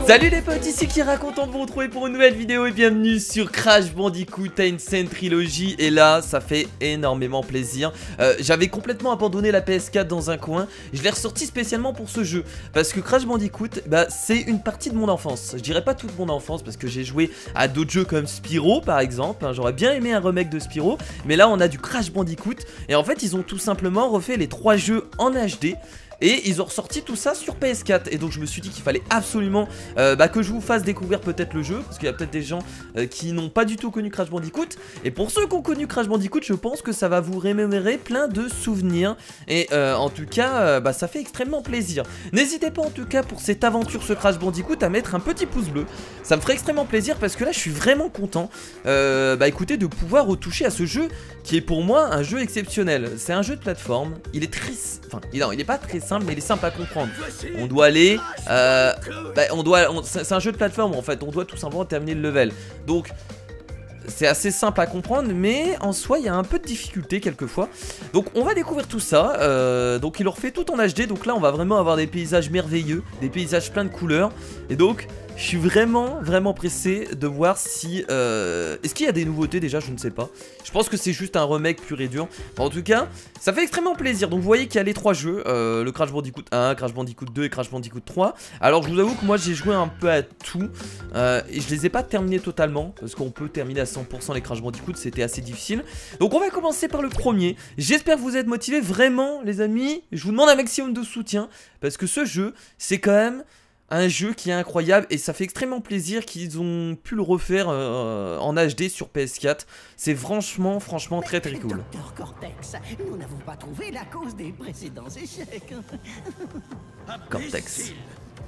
Salut les potes, ici Kira, content de vous retrouver pour une nouvelle vidéo et bienvenue sur Crash Bandicoot Insane Trilogy. Et là, ça fait énormément plaisir. J'avais complètement abandonné la PS4 dans un coin. Je l'ai ressorti spécialement pour ce jeu. Parce que Crash Bandicoot, c'est une partie de mon enfance. Je dirais pas toute mon enfance parce que j'ai joué à d'autres jeux comme Spyro par exemple. J'aurais bien aimé un remake de Spyro. Mais là, on a du Crash Bandicoot. Et en fait, ils ont tout simplement refait les 3 jeux en HD. Et ils ont ressorti tout ça sur PS4. Et donc je me suis dit qu'il fallait absolument que je vous fasse découvrir peut-être le jeu. Parce qu'il y a peut-être des gens qui n'ont pas du tout connu Crash Bandicoot. Et pour ceux qui ont connu Crash Bandicoot, je pense que ça va vous remémorer plein de souvenirs. Et en tout cas, ça fait extrêmement plaisir. N'hésitez pas en tout cas pour cette aventure ce Crash Bandicoot à mettre un petit pouce bleu. Ça me ferait extrêmement plaisir parce que là je suis vraiment content écoutez, de pouvoir retoucher à ce jeu qui est pour moi un jeu exceptionnel. C'est un jeu de plateforme. Il est très... Enfin, non, il est pas très simple, mais il est simple à comprendre. On doit aller... c'est un jeu de plateforme en fait. On doit tout simplement terminer le level. Donc... c'est assez simple à comprendre, mais en soi il y a un peu de difficulté quelquefois. Donc on va découvrir tout ça. Donc il le refait tout en HD. Donc là on va vraiment avoir des paysages merveilleux, des paysages pleins de couleurs. Et donc je suis vraiment pressé de voir si... est-ce qu'il y a des nouveautés déjà? Je ne sais pas. Je pense que c'est juste un remake pur et dur. En tout cas, ça fait extrêmement plaisir. Donc vous voyez qu'il y a les 3 jeux. Le Crash Bandicoot 1, Crash Bandicoot 2 et Crash Bandicoot 3. Alors je vous avoue que moi j'ai joué un peu à tout. Et je les ai pas terminés totalement. Parce qu'on peut terminer à 100% les Crash Bandicoot. C'était assez difficile. Donc on va commencer par le premier. J'espère que vous êtes motivés. Vraiment les amis, je vous demande un maximum de soutien. Parce que ce jeu, c'est quand même... un jeu qui est incroyable et ça fait extrêmement plaisir qu'ils ont pu le refaire en HD sur PS4. C'est franchement très cool. Docteur Cortex, nous n'avons pas trouvé la cause des précédents échecs. Cortex.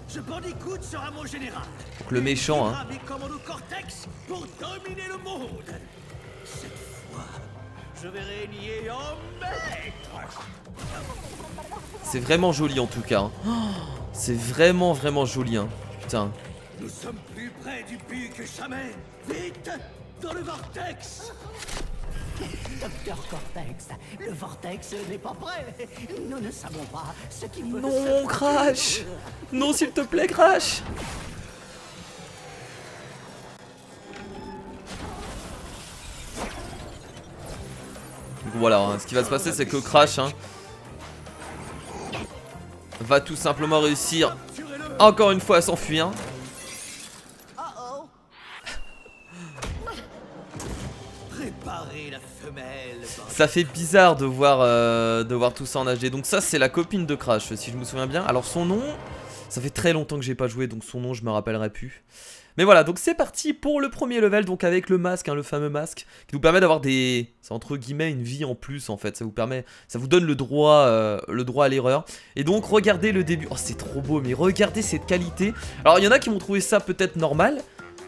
Ce Bandicoot sera mon général. Donc le méchant, hein. Avec Commando Cortex pour dominer le monde. Cette fois, je vais régner en maître. C'est vraiment joli en tout cas. Hein. Oh, c'est vraiment joli, hein. Putain. Nous sommes plus près du but que jamais. Vite, dans le vortex. Docteur Cortex, le vortex n'est pas prêt. Nous ne savons pas ce qui peut... Non, Crash. Non, s'il te plaît, Crash. Donc voilà, hein, ce qui va se passer, c'est que Crash, hein, va tout simplement réussir encore une fois à s'enfuir. Préparez la femelle. Ça fait bizarre de voir tout ça en HD. Donc ça c'est la copine de Crash si je me souviens bien. Alors son nom, ça fait très longtemps que j'ai pas joué, donc son nom je me rappellerai plus. Mais voilà, donc c'est parti pour le premier level, donc avec le masque, hein, le fameux masque, qui nous permet d'avoir des... c'est entre guillemets une vie en plus en fait, ça vous donne le droit à l'erreur. Et donc regardez le début, oh c'est trop beau, mais regardez cette qualité. Alors il y en a qui vont trouver ça peut-être normal,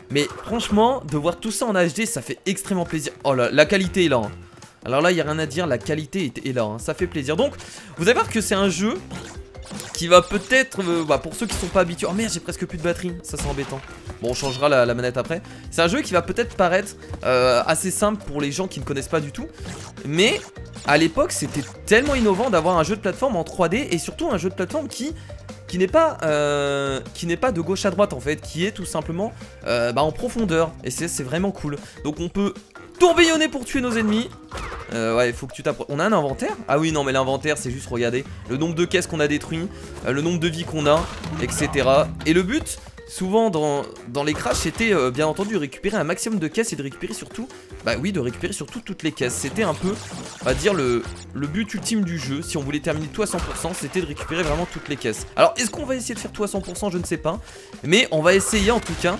mais franchement, de voir tout ça en HD, ça fait extrêmement plaisir. Oh là, la qualité est là, hein. Alors là, il n'y a rien à dire, la qualité est là, hein, ça fait plaisir. Donc, vous allez voir que c'est un jeu qui va peut-être, pour ceux qui sont pas habitués... Oh merde, j'ai presque plus de batterie, ça c'est embêtant. Bon, on changera la manette après. C'est un jeu qui va peut-être paraître assez simple pour les gens qui ne connaissent pas du tout. Mais à l'époque, c'était tellement innovant d'avoir un jeu de plateforme en 3D. Et surtout un jeu de plateforme qui n'est pas de gauche à droite en fait, qui est tout simplement en profondeur. Et c'est vraiment cool. Donc on peut tourbillonner pour tuer nos ennemis. Ouais, il faut que tu t'approches. On a un inventaire? Ah oui, non, mais l'inventaire, c'est juste, regardez, le nombre de caisses qu'on a détruit, le nombre de vies qu'on a, etc. Et le but, souvent dans les crashs, c'était bien entendu récupérer un maximum de caisses et de récupérer surtout, de récupérer surtout toutes les caisses. C'était un peu, on va dire, le but ultime du jeu. Si on voulait terminer tout à 100%, c'était de récupérer vraiment toutes les caisses. Alors, est-ce qu'on va essayer de faire tout à 100%? Je ne sais pas. Mais on va essayer en tout cas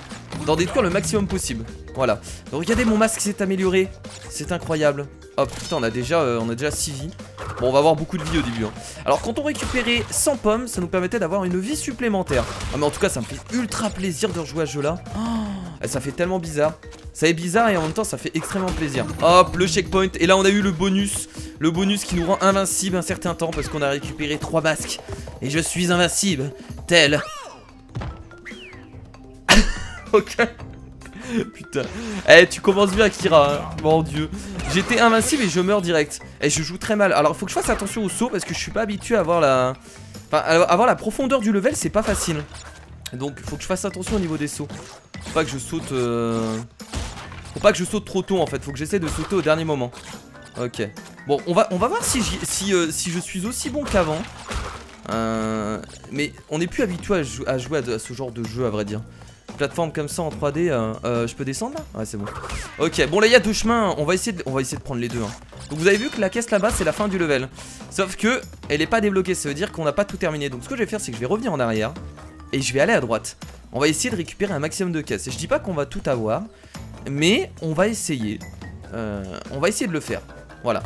d'en détruire le maximum possible. Voilà. Donc regardez, mon masque s'est amélioré. C'est incroyable. Hop, putain, on a déjà 6 vies. Bon, on va avoir beaucoup de vie au début, hein. Alors quand on récupérait 100 pommes, ça nous permettait d'avoir une vie supplémentaire. Ah mais en tout cas ça me fait ultra plaisir de rejouer à ce jeu là. Oh, ça fait tellement bizarre. Ça est bizarre et en même temps ça fait extrêmement plaisir. Hop, le checkpoint. Et là on a eu le bonus. Le bonus qui nous rend invincible un certain temps parce qu'on a récupéré 3 masques. Et je suis invincible. Tel. Ok. Putain. Eh, tu commences bien, Kira, hein. Mon dieu. J'étais invincible et je meurs direct. Et je joue très mal. Alors, il faut que je fasse attention au saut parce que je suis pas habitué à avoir la... Enfin, avoir la profondeur du level, c'est pas facile. Donc faut que je fasse attention au niveau des sauts. Faut pas que je saute faut pas que je saute trop tôt en fait. Faut que j'essaie de sauter au dernier moment. Ok. Bon on va voir si je suis aussi bon qu'avant. Mais on n'est plus habitué à jouer à ce genre de jeu à vrai dire. Plateforme comme ça en 3D, je peux descendre là? Ouais c'est bon. Ok, bon là il y a 2 chemins, on va essayer de prendre les deux hein. Donc vous avez vu que la caisse là-bas c'est la fin du level. Sauf que elle est pas débloquée, ça veut dire qu'on n'a pas tout terminé. Donc ce que je vais faire c'est que je vais revenir en arrière et je vais aller à droite. On va essayer de récupérer un maximum de caisses. Et je dis pas qu'on va tout avoir, mais on va essayer. On va essayer de le faire. Voilà.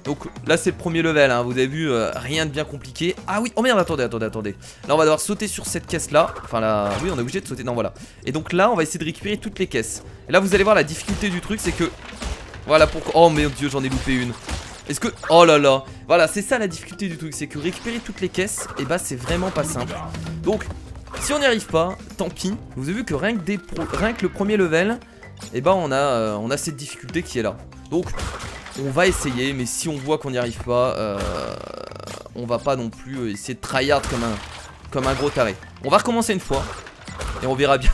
Donc là c'est le premier level hein. Vous avez vu rien de bien compliqué. Ah oui, oh merde, attendez. Là on va devoir sauter sur cette caisse là. Enfin là, oui on est obligé de sauter, non voilà. Et donc là on va essayer de récupérer toutes les caisses. Et là vous allez voir la difficulté du truc c'est que voilà pourquoi. Oh mon dieu j'en ai loupé une. Est-ce que, oh là là. Voilà c'est ça la difficulté du truc. C'est que récupérer toutes les caisses, et bah c'est vraiment pas simple. Donc si on n'y arrive pas, tant pis. Vous avez vu que rien que le premier level, et bah on a cette difficulté qui est là. Donc on va essayer, mais si on voit qu'on n'y arrive pas, on va pas non plus essayer de tryhard comme un gros taré. On va recommencer une fois et on verra bien.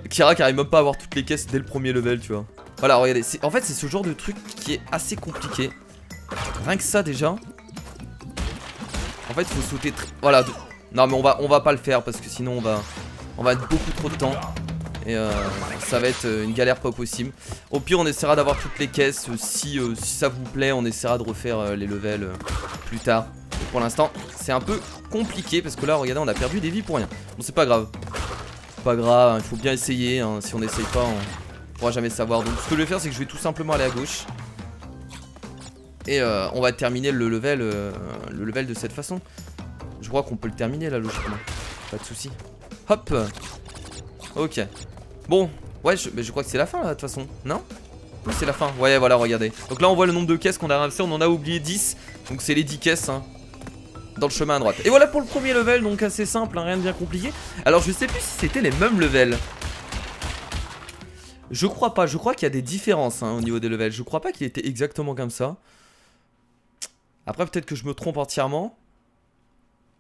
Kira qui arrive même pas à avoir toutes les caisses dès le premier level, tu vois. Voilà, regardez, en fait c'est ce genre de truc qui est assez compliqué. Rien que ça déjà. En fait il faut sauter voilà. Non mais on va pas le faire parce que sinon on va être beaucoup trop de temps. Et ça va être une galère pas possible. Au pire on essaiera d'avoir toutes les caisses. Si ça vous plaît on essaiera de refaire les levels plus tard. Et pour l'instant c'est un peu compliqué parce que là regardez on a perdu des vies pour rien. Bon c'est pas grave. Pas grave, il faut bien essayer hein. Si on n'essaye pas on pourra jamais savoir. Donc ce que je vais faire c'est que je vais tout simplement aller à gauche. Et on va terminer le level de cette façon. Je crois qu'on peut le terminer là logiquement. Pas de soucis. Hop. Ok. Bon, ouais, je crois que c'est la fin là de toute façon, non? Oui c'est la fin, ouais voilà regardez. Donc là on voit le nombre de caisses qu'on a ramassé, on en a oublié 10. Donc c'est les 10 caisses hein, dans le chemin à droite. Et voilà pour le premier level, donc assez simple, hein, rien de bien compliqué. Alors je sais plus si c'était les mêmes levels. Je crois pas, je crois qu'il y a des différences hein, au niveau des levels. Je crois pas qu'il était exactement comme ça. Après peut-être que je me trompe entièrement.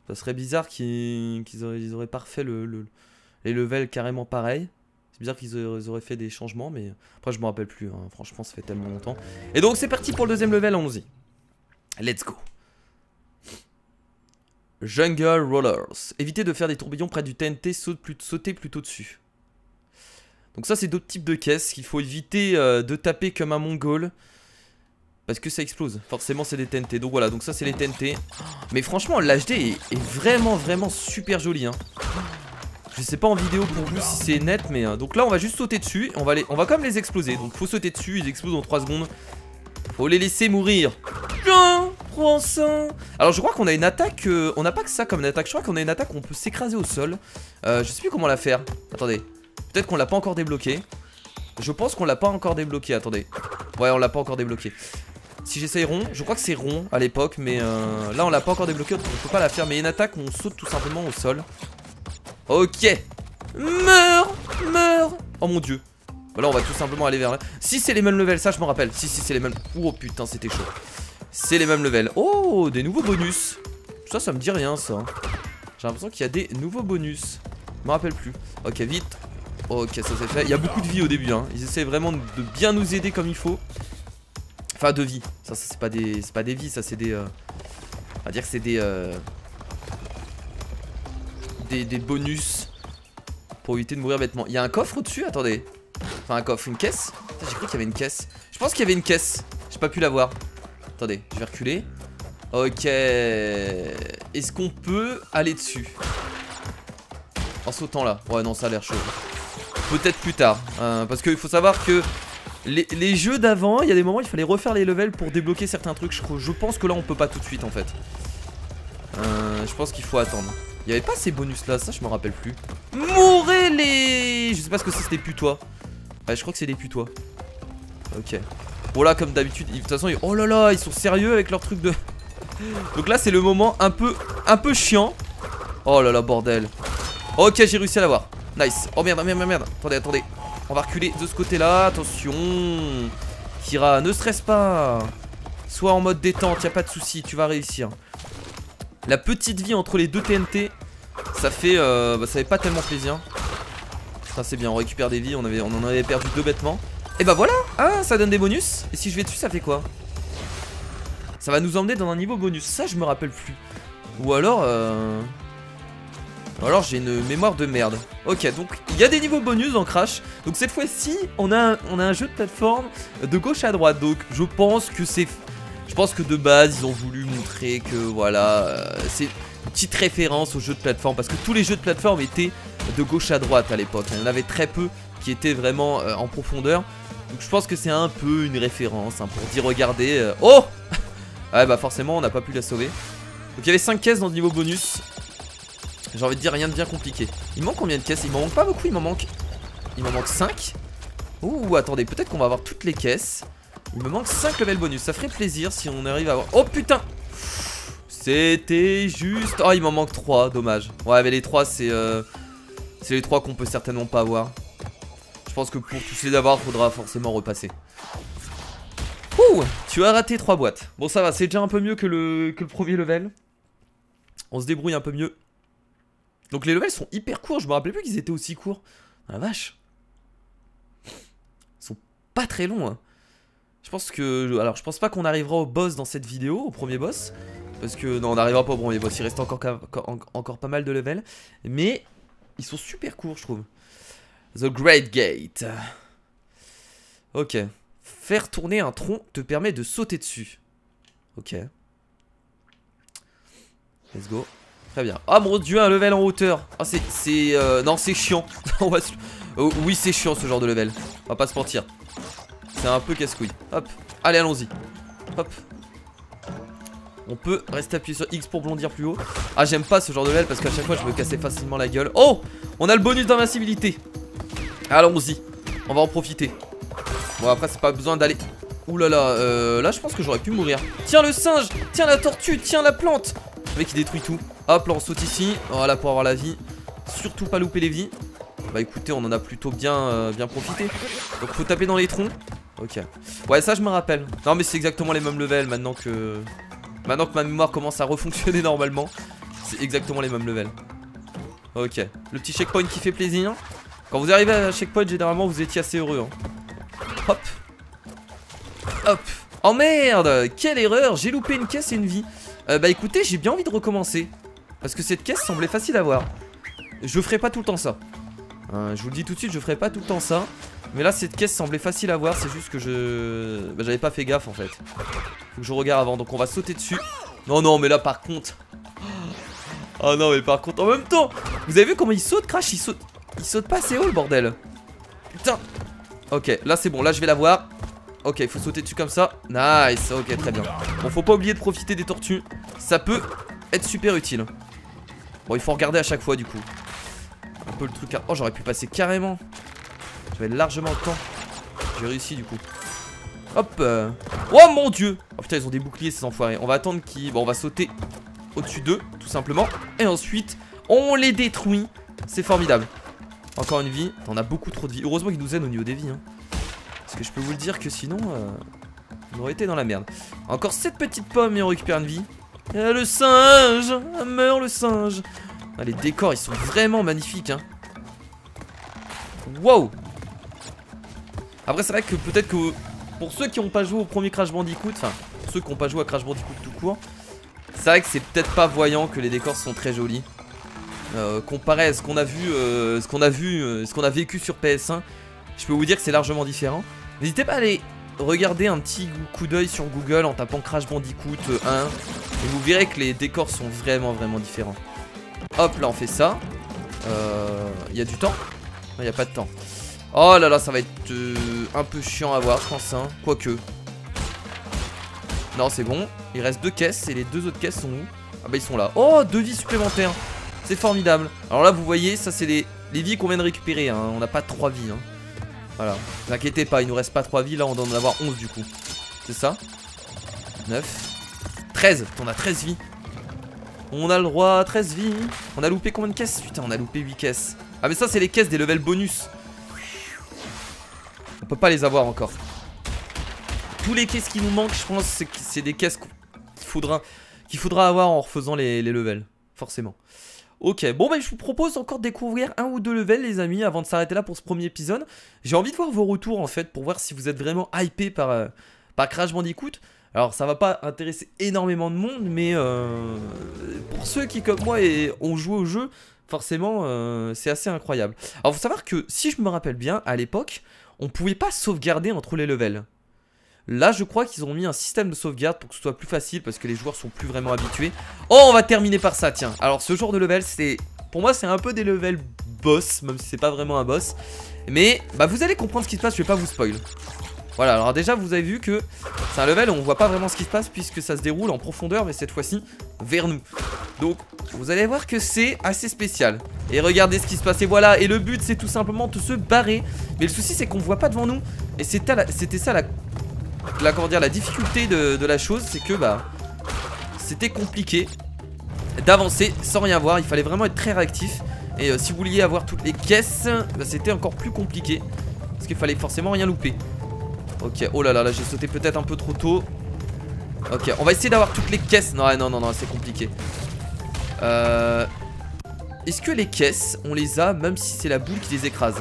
Ça serait bizarre qu'ils auraient pas refait les levels carrément pareil. C'est bizarre qu'ils auraient fait des changements, mais après je me rappelle plus hein. Franchement ça fait tellement longtemps. Et donc c'est parti pour le deuxième level, allons-y. Let's go. Jungle Rollers. Évitez de faire des tourbillons près du TNT, sautez plutôt dessus. Donc ça c'est d'autres types de caisses qu'il faut éviter de taper comme un mongol. Parce que ça explose, forcément c'est des TNT. Donc voilà, donc ça c'est les TNT. Mais franchement l'HD est vraiment super joli hein. Je sais pas en vidéo pour vous si c'est net, mais donc là on va juste sauter dessus. On va quand même les exploser. Donc faut sauter dessus, ils explosent en 3 secondes. Faut les laisser mourir. Tiens, prends ça. Alors je crois qu'on a une attaque, on n'a pas que ça comme une attaque. Je crois qu'on a une attaque où on peut s'écraser au sol. Je sais plus comment la faire. Attendez, peut-être qu'on l'a pas encore débloqué. Je pense qu'on l'a pas encore débloqué, attendez. Ouais on l'a pas encore débloqué. Si j'essaye rond, je crois que c'est rond à l'époque. Mais là on l'a pas encore débloqué, donc on peut pas la faire. Mais il y a une attaque où on saute tout simplement au sol. Ok. Meurs. Oh mon dieu. Voilà on va tout simplement aller vers là. Si c'est les mêmes levels, ça je me rappelle. Si c'est les mêmes. Oh putain c'était chaud. C'est les mêmes levels. Oh des nouveaux bonus. Ça me dit rien ça. J'ai l'impression qu'il y a des nouveaux bonus. Je me rappelle plus. Ok vite. Ok ça c'est fait. Il y a beaucoup de vie au début hein. Ils essaient vraiment de bien nous aider comme il faut. Enfin de vie. Ça c'est pas des vies. Ça c'est des on va dire que c'est des bonus pour éviter de mourir bêtement. Il y a un coffre au-dessus, attendez. Enfin un coffre, une caisse. J'ai cru qu'il y avait une caisse. Je pense qu'il y avait une caisse. J'ai pas pu la voir. Attendez, je vais reculer. Ok. Est-ce qu'on peut aller dessus en sautant là? Ouais non ça a l'air chaud. Peut-être plus tard parce qu'il faut savoir que les jeux d'avant, il y a des moments il fallait refaire les levels pour débloquer certains trucs. Je pense que là on peut pas tout de suite en fait. Je pense qu'il faut attendre. Il y avait pas ces bonus là, ça je me rappelle plus. Mourez les... Je sais pas ce que c'est des putois. Ouais je crois que c'est des putois. Ok. Bon là comme d'habitude, de toute façon oh là là ils sont sérieux avec leur truc de... Donc là c'est le moment un peu chiant. Oh là là bordel. Ok j'ai réussi à l'avoir. Nice. Oh merde. Attendez. On va reculer de ce côté là, attention. Kira ne stresse pas. Sois en mode détente, y a pas de souci, tu vas réussir. La petite vie entre les deux TNT ça fait pas tellement plaisir. Ça c'est bien, on récupère des vies, on en avait perdu 2 bêtement. Et bah voilà, ah ça donne des bonus. Et si je vais dessus ça fait quoi? Ça va nous emmener dans un niveau bonus, ça je me rappelle plus. Ou alors j'ai une mémoire de merde. Ok, donc il y a des niveaux bonus dans Crash. Donc cette fois-ci on a un jeu de plateforme de gauche à droite. Donc je pense que de base ils ont voulu montrer que voilà, c'est une petite référence aux jeux de plateforme. Parce que tous les jeux de plateforme étaient de gauche à droite à l'époque. Il y en avait très peu qui étaient vraiment en profondeur. Donc je pense que c'est un peu une référence hein, pour dire regardez. Oh ouais bah forcément on n'a pas pu la sauver. Donc il y avait 5 caisses dans le niveau bonus. J'ai envie de dire rien de bien compliqué. Il manque combien de caisses? Il m'en manque pas beaucoup, il m'en manque 5. Ouh attendez, peut-être qu'on va avoir toutes les caisses. Il me manque 5 levels bonus, ça ferait plaisir si on arrive à avoir... Oh putain! C'était juste... Oh il m'en manque 3, dommage. Ouais mais les 3 c'est les 3 qu'on peut certainement pas avoir. Je pense que pour tous les avoir faudra forcément repasser. Ouh, tu as raté 3 boîtes. Bon ça va, c'est déjà un peu mieux que le premier level. On se débrouille un peu mieux. Donc les levels sont hyper courts, je me rappelais plus qu'ils étaient aussi courts. Ah la vache. Ils sont pas très longs hein. Je pense que... Alors je pense pas qu'on arrivera au boss dans cette vidéo, au premier boss. Parce que non on n'arrivera pas au premier boss, il reste encore pas mal de levels. Mais ils sont super courts je trouve. The Great Gate. Ok. Faire tourner un tronc te permet de sauter dessus. Ok. Let's go. Très bien. Ah mon dieu, un level en hauteur. Ah non c'est chiant. Oui c'est chiant ce genre de level. On va pas se mentir. C'est un peu casse-couille. Hop. Allez allons-y. Hop. On peut rester appuyé sur X pour blondir plus haut. Ah j'aime pas ce genre de level parce qu'à chaque fois je me cassais facilement la gueule. Oh, on a le bonus d'invincibilité. Allons-y. On va en profiter. Bon après c'est pas besoin d'aller. Ouh là là, là je pense que j'aurais pu mourir. Tiens le singe, tiens la tortue, tiens la plante. Le mec il détruit tout. Hop là on saute ici. Voilà pour avoir la vie. Surtout pas louper les vies. Bah écoutez on en a plutôt bien profité. Donc faut taper dans les troncs. Ok. Ouais ça je me rappelle. Non mais c'est exactement les mêmes levels maintenant que ma mémoire commence à refonctionner normalement. C'est exactement les mêmes levels. Ok. Le petit checkpoint qui fait plaisir. Quand vous arrivez à checkpoint généralement vous étiez assez heureux hein. Hop. Hop. Oh merde, quelle erreur, j'ai loupé une caisse et une vie. Bah écoutez, j'ai bien envie de recommencer. Parce que cette caisse semblait facile à voir. Je ferai pas tout le temps ça. Je vous le dis tout de suite, je ferai pas tout le temps ça. Mais là cette caisse semblait facile à voir, c'est juste que j'avais pas fait gaffe en fait. Faut que je regarde avant, donc on va sauter dessus. Non non mais là par contre. Oh non mais par contre, en même temps, vous avez vu comment il saute Crash, il saute pas assez haut le bordel. Putain. Ok, là c'est bon, là je vais la voir. Ok, il faut sauter dessus comme ça. Nice, ok, très bien. Bon, faut pas oublier de profiter des tortues. Ça peut être super utile. Bon, il faut regarder à chaque fois du coup. Un peu le truc à... Oh, j'aurais pu passer carrément. J'avais largement le temps. J'ai réussi du coup. Hop. Oh mon dieu. Oh putain, ils ont des boucliers ces enfoirés. On va attendre qu'ils... Bon, on va sauter au-dessus d'eux, tout simplement. Et ensuite, on les détruit. C'est formidable. Encore une vie. On a beaucoup trop de vie. Heureusement qu'ils nous aident au niveau des vies hein. Parce que je peux vous le dire que sinon on aurait été dans la merde. Encore 7 petites pommes et on récupère une vie. Et le singe, meurt le singe. Ah, les décors ils sont vraiment magnifiques hein. Wow. Après c'est vrai que peut-être que pour ceux qui n'ont pas joué au premier Crash Bandicoot, enfin pour ceux qui n'ont pas joué à Crash Bandicoot tout court, c'est vrai que c'est peut-être pas voyant que les décors sont très jolis. Comparé à ce qu'on a vu, ce qu'on a vécu sur PS1, je peux vous dire que c'est largement différent. N'hésitez pas à aller regarder un petit coup d'œil sur Google en tapant Crash Bandicoot 1 et vous verrez que les décors sont vraiment différents. Hop là on fait ça. Il y a du temps? Non il n'y a pas de temps. Oh là là ça va être un peu chiant à voir je pense hein. Quoique. Non c'est bon. Il reste 2 caisses et les 2 autres caisses sont où? Ah bah ils sont là. Oh 2 vies supplémentaires. C'est formidable. Alors là vous voyez ça c'est les vies qu'on vient de récupérer hein. On n'a pas 3 vies hein. Voilà, ne vous inquiétez pas, il nous reste pas 3 vies, là on doit en avoir 11 du coup. C'est ça? 9 13, on a 13 vies. On a le droit à 13 vies. On a loupé combien de caisses? Putain on a loupé 8 caisses. Ah mais ça c'est les caisses des levels bonus. On peut pas les avoir encore. Tous les caisses qui nous manquent je pense c'est des caisses qu'il faudra avoir en refaisant les levels. Forcément. Ok, bon bah je vous propose encore de découvrir un ou deux levels les amis avant de s'arrêter là pour ce premier épisode. J'ai envie de voir vos retours en fait pour voir si vous êtes vraiment hypé par Crash Bandicoot. Alors ça va pas intéresser énormément de monde mais pour ceux qui comme moi ont joué au jeu, forcément c'est assez incroyable. Alors faut savoir que si je me rappelle bien à l'époque, on pouvait pas sauvegarder entre les levels. Là je crois qu'ils ont mis un système de sauvegarde pour que ce soit plus facile parce que les joueurs sont plus vraiment habitués. Oh on va terminer par ça tiens. Alors ce genre de level c'est, pour moi c'est un peu des levels boss, même si c'est pas vraiment un boss. Mais bah vous allez comprendre ce qui se passe, je vais pas vous spoil. Voilà, alors déjà vous avez vu que c'est un level où on voit pas vraiment ce qui se passe puisque ça se déroule en profondeur mais cette fois-ci vers nous. Donc vous allez voir que c'est assez spécial. Et regardez ce qui se passe et voilà, et le but c'est tout simplement de se barrer. Mais le souci c'est qu'on voit pas devant nous. Et c'était ça la difficulté de la chose, c'est que bah c'était compliqué d'avancer sans rien voir, il fallait vraiment être très réactif. Et si vous vouliez avoir toutes les caisses, bah, c'était encore plus compliqué parce qu'il fallait forcément rien louper. Ok, oh là là, j'ai sauté peut-être un peu trop tôt. Ok, on va essayer d'avoir toutes les caisses. Non, c'est compliqué. Est-ce que les caisses, on les a même si c'est la boule qui les écrase?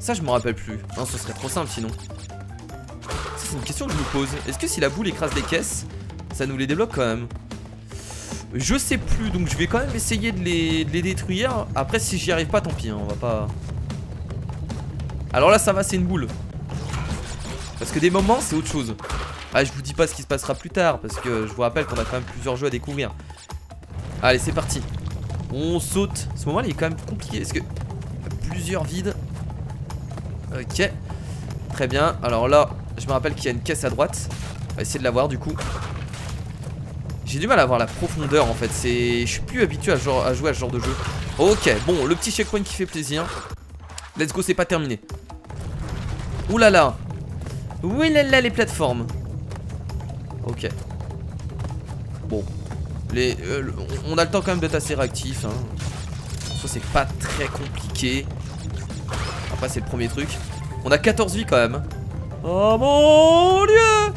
Ça, je me rappelle plus. Non, ce serait trop simple sinon. C'est une question que je me pose. Est-ce que si la boule écrase les caisses, ça nous les débloque quand même? Je sais plus, donc je vais quand même essayer de les détruire. Après, si j'y arrive pas, tant pis, hein, on va pas... Alors là, ça va, c'est une boule. Parce que des moments, c'est autre chose. Ah, je vous dis pas ce qui se passera plus tard, parce que je vous rappelle qu'on a quand même plusieurs jeux à découvrir. Allez, c'est parti. On saute. Ce moment-là, il est quand même compliqué, parce que... plusieurs vides. Ok. Très bien, alors là... Je me rappelle qu'il y a une caisse à droite. On va essayer de la voir du coup. J'ai du mal à voir la profondeur en fait. Je suis plus habitué à jouer à ce genre de jeu. Ok, bon, le petit checkpoint qui fait plaisir. Let's go, c'est pas terminé. Ouh là là. Oui là là, les plateformes. Ok. Bon. On a le temps quand même d'être assez réactif. Ça c'est pas très compliqué. Après c'est le premier truc. On a 14 vies quand même. Oh mon dieu!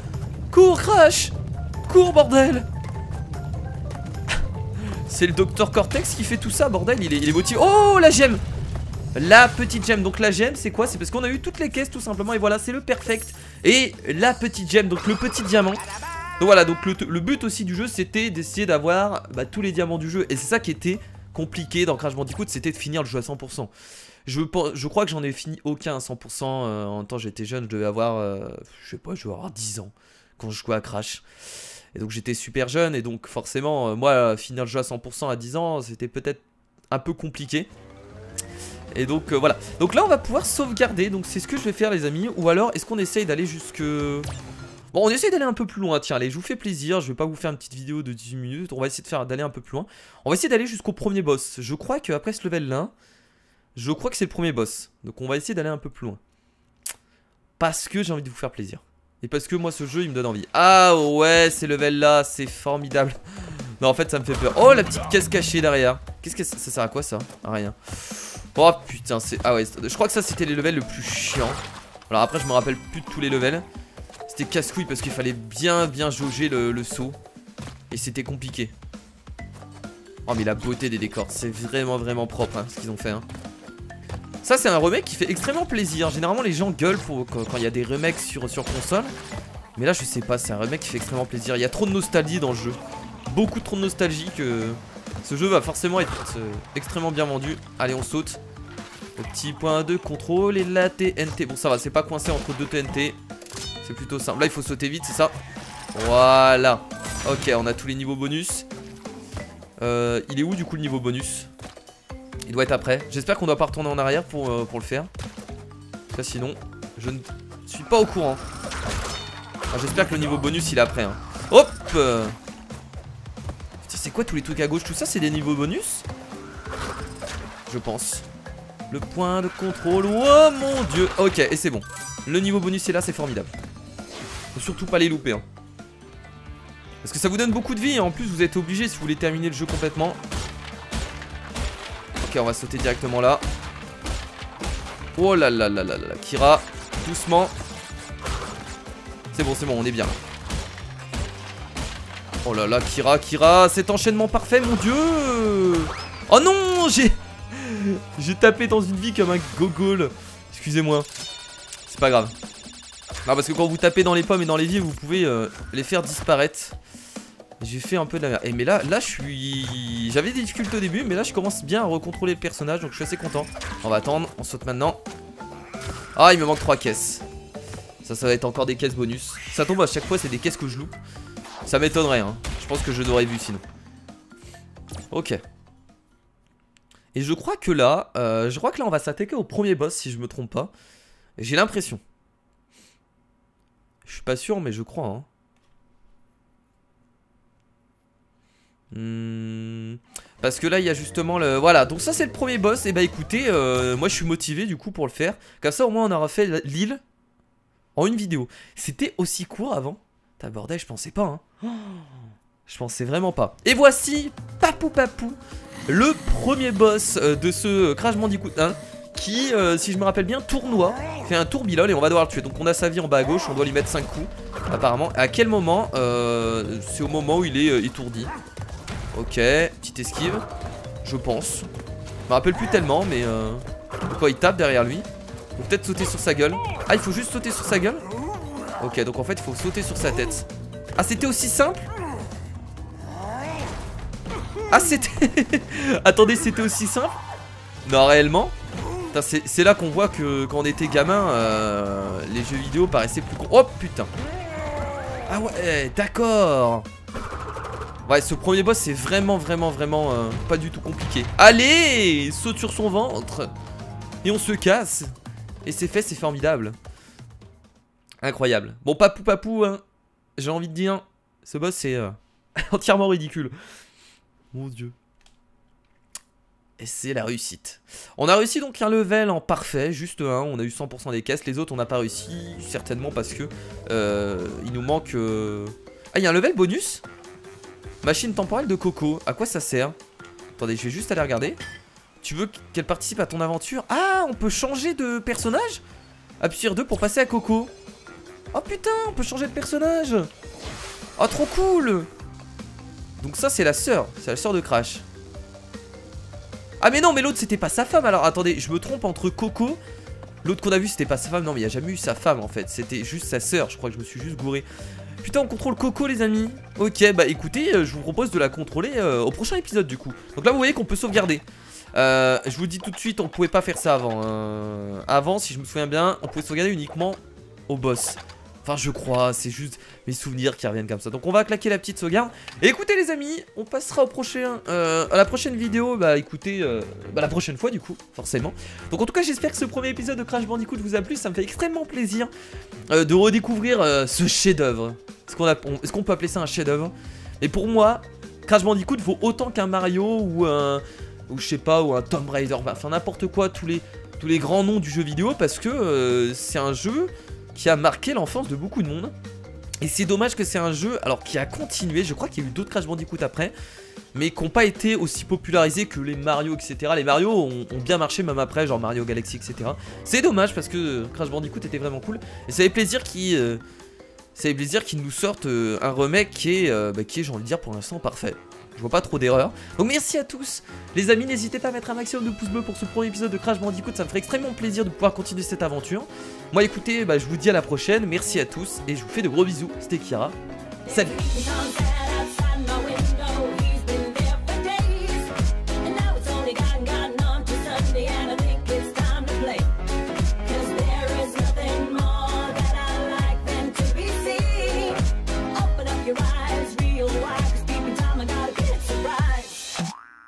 Cours Crash! Cours bordel! C'est le Dr Cortex qui fait tout ça bordel, il est motivé. Oh la gemme! La petite gemme, donc la gemme c'est quoi? C'est parce qu'on a eu toutes les caisses tout simplement et voilà c'est le perfect. Et la petite gemme, donc le petit diamant. Donc voilà, donc le but aussi du jeu c'était d'essayer d'avoir tous les diamants du jeu. Et c'est ça qui était compliqué dans Crash Bandicoot, c'était de finir le jeu à 100%. Je crois que j'en ai fini aucun à 100%. En temps j'étais jeune, je devais avoir, je sais pas, je devais avoir 10 ans quand je jouais à Crash. Et donc j'étais super jeune et donc forcément, moi finir le jeu à 100% à 10 ans, c'était peut-être un peu compliqué. Et donc voilà. Donc là on va pouvoir sauvegarder, donc c'est ce que je vais faire les amis. Ou alors est-ce qu'on essaye d'aller jusque... Bon on essaye d'aller un peu plus loin, tiens allez je vous fais plaisir, je vais pas vous faire une petite vidéo de 18 minutes. On va essayer d'aller un peu plus loin. On va essayer d'aller jusqu'au premier boss. Je crois qu'après ce level là, je crois que c'est le premier boss. Donc on va essayer d'aller un peu plus loin. Parce que j'ai envie de vous faire plaisir. Et parce que moi ce jeu il me donne envie. Ah ouais ces levels là c'est formidable. Non en fait ça me fait peur. Oh la petite caisse cachée derrière. Qu'est-ce que ça sert à quoi ça? À rien. Oh putain c'est... Ah ouais je crois que ça c'était les levels le plus chiant. Alors après je me rappelle plus de tous les levels. C'était casse-couille parce qu'il fallait bien jauger le saut. Et c'était compliqué. Oh mais la beauté des décors. C'est vraiment propre ce qu'ils ont fait Ça c'est un remake qui fait extrêmement plaisir. Généralement les gens gueulent quand il y a des remakes sur console. Mais là je sais pas, c'est un remake qui fait extrêmement plaisir. Il y a trop de nostalgie dans le jeu. Beaucoup trop de nostalgie que ce jeu va forcément être extrêmement bien vendu. Allez on saute. Le petit point de contrôle et la TNT. Bon ça va, c'est pas coincé entre deux TNT. C'est plutôt simple. Là il faut sauter vite, c'est ça. Voilà. Ok, on a tous les niveaux bonus. Il est où du coup le niveau bonus? Il doit être après. J'espère qu'on doit pas retourner en arrière pour le faire. Ça sinon, je ne suis pas au courant. J'espère que le niveau bonus il est après. Hop. Putain, c'est quoi tous les trucs à gauche? Tout ça c'est des niveaux bonus? Je pense. Le point de contrôle. Oh mon dieu. Ok, et c'est bon. Le niveau bonus est là, c'est formidable. Faut surtout pas les louper. Parce que ça vous donne beaucoup de vie. En plus, vous êtes obligé si vous voulez terminer le jeu complètement. Ok, on va sauter directement là. Oh là là là là là. Kira, doucement. C'est bon, on est bien. Oh là là, Kira, cet enchaînement parfait, mon dieu. Oh non, j'ai tapé dans une vie comme un gogol. Excusez-moi. C'est pas grave. Non, parce que quand vous tapez dans les pommes et dans les vies, vous pouvez les faire disparaître. J'ai fait un peu de la merde. Et mais là je suis... J'avais des difficultés au début, mais là je commence bien à recontrôler le personnage, donc je suis assez content. On va attendre, on saute maintenant. Ah, il me manque 3 caisses. Ça va être encore des caisses bonus. Ça tombe à chaque fois, c'est des caisses que je loupe. Ça m'étonnerait, hein. Je pense que je l'aurais vu sinon. Ok. Et je crois que là, on va s'attaquer au premier boss, si je me trompe pas. J'ai l'impression. Je suis pas sûr, mais je crois, hein. Parce que là il y a justement le... Voilà, donc ça c'est le premier boss. Et bah écoutez, moi je suis motivé du coup pour le faire. Comme ça au moins on aura fait l'île en une vidéo. C'était aussi court avant. T'as bordel, je pensais pas, hein. Je pensais vraiment pas. Et voici Papou Papou, le premier boss de ce Crash Bandicoot 1, qui, si je me rappelle bien, tournoie, fait un tourbillon et on va devoir le tuer. Donc on a sa vie en bas à gauche, on doit lui mettre 5 coups apparemment. À quel moment? C'est au moment où il est étourdi. Ok, petite esquive, je pense. Je me rappelle plus tellement, mais quoi, il tape derrière lui. Faut peut-être sauter sur sa gueule. Ah, il faut juste sauter sur sa gueule? Ok, donc en fait il faut sauter sur sa tête. Ah, c'était aussi simple? Ah, c'était... Attendez, c'était aussi simple? Non, réellement? C'est là qu'on voit que quand on était gamin, les jeux vidéo paraissaient plus... Oh putain. Ah ouais, d'accord. Ouais, ce premier boss c'est vraiment pas du tout compliqué. Allez, saute sur son ventre. Et on se casse. Et c'est fait, c'est formidable. Incroyable. Bon, Papou Papou, hein, j'ai envie de dire, ce boss c'est entièrement ridicule. Mon dieu. Et c'est la réussite. On a réussi donc un level en parfait, juste un, on a eu 100% des caisses. Les autres on n'a pas réussi, certainement parce que il nous manque... Ah, il y a un level bonus? Machine temporelle de Coco, à quoi ça sert? Attendez, je vais juste aller regarder. Tu veux qu'elle participe à ton aventure? Ah, on peut changer de personnage? Appuie sur 2 pour passer à Coco. Oh putain, on peut changer de personnage. Oh, trop cool. Donc ça c'est la sœur de Crash. Ah mais non, mais l'autre c'était pas sa femme. Alors attendez, je me trompe entre Coco. L'autre qu'on a vu c'était pas sa femme. Non mais il n'y a jamais eu sa femme en fait. C'était juste sa sœur, je crois que je me suis juste gouré. Putain, on contrôle Coco les amis. Ok, bah écoutez, je vous propose de la contrôler au prochain épisode du coup. Donc là vous voyez qu'on peut sauvegarder. Je vous dis tout de suite, on pouvait pas faire ça avant. Avant, si je me souviens bien, on pouvait sauvegarder uniquement au boss. Enfin je crois, c'est juste mes souvenirs qui reviennent comme ça. Donc on va claquer la petite sauvegarde. Et écoutez les amis, on passera au prochain, à la prochaine vidéo. Bah écoutez, la prochaine fois du coup, forcément. Donc en tout cas j'espère que ce premier épisode de Crash Bandicoot vous a plu. Ça me fait extrêmement plaisir de redécouvrir ce chef d'œuvre. Est-ce qu'on peut appeler ça un chef d'œuvre? Et pour moi, Crash Bandicoot vaut autant qu'un Mario ou un... ou je sais pas, ou un Tomb Raider. Enfin n'importe quoi, tous les grands noms du jeu vidéo. Parce que c'est un jeu qui a marqué l'enfance de beaucoup de monde. Et c'est dommage que c'est un jeu, alors qui a continué, je crois qu'il y a eu d'autres Crash Bandicoot après, mais qui n'ont pas été aussi popularisés que les Mario, etc. Les Mario ont bien marché même après, genre Mario Galaxy, etc. C'est dommage parce que Crash Bandicoot était vraiment cool. Et ça fait plaisir qu'ils nous sortent un remake qui est j'ai envie de dire pour l'instant parfait. Je vois pas trop d'erreurs. Donc merci à tous les amis, n'hésitez pas à mettre un maximum de pouces bleus pour ce premier épisode de Crash Bandicoot. Ça me ferait extrêmement plaisir de pouvoir continuer cette aventure. Moi écoutez, je vous dis à la prochaine. Merci à tous et je vous fais de gros bisous. C'était Kira. Salut.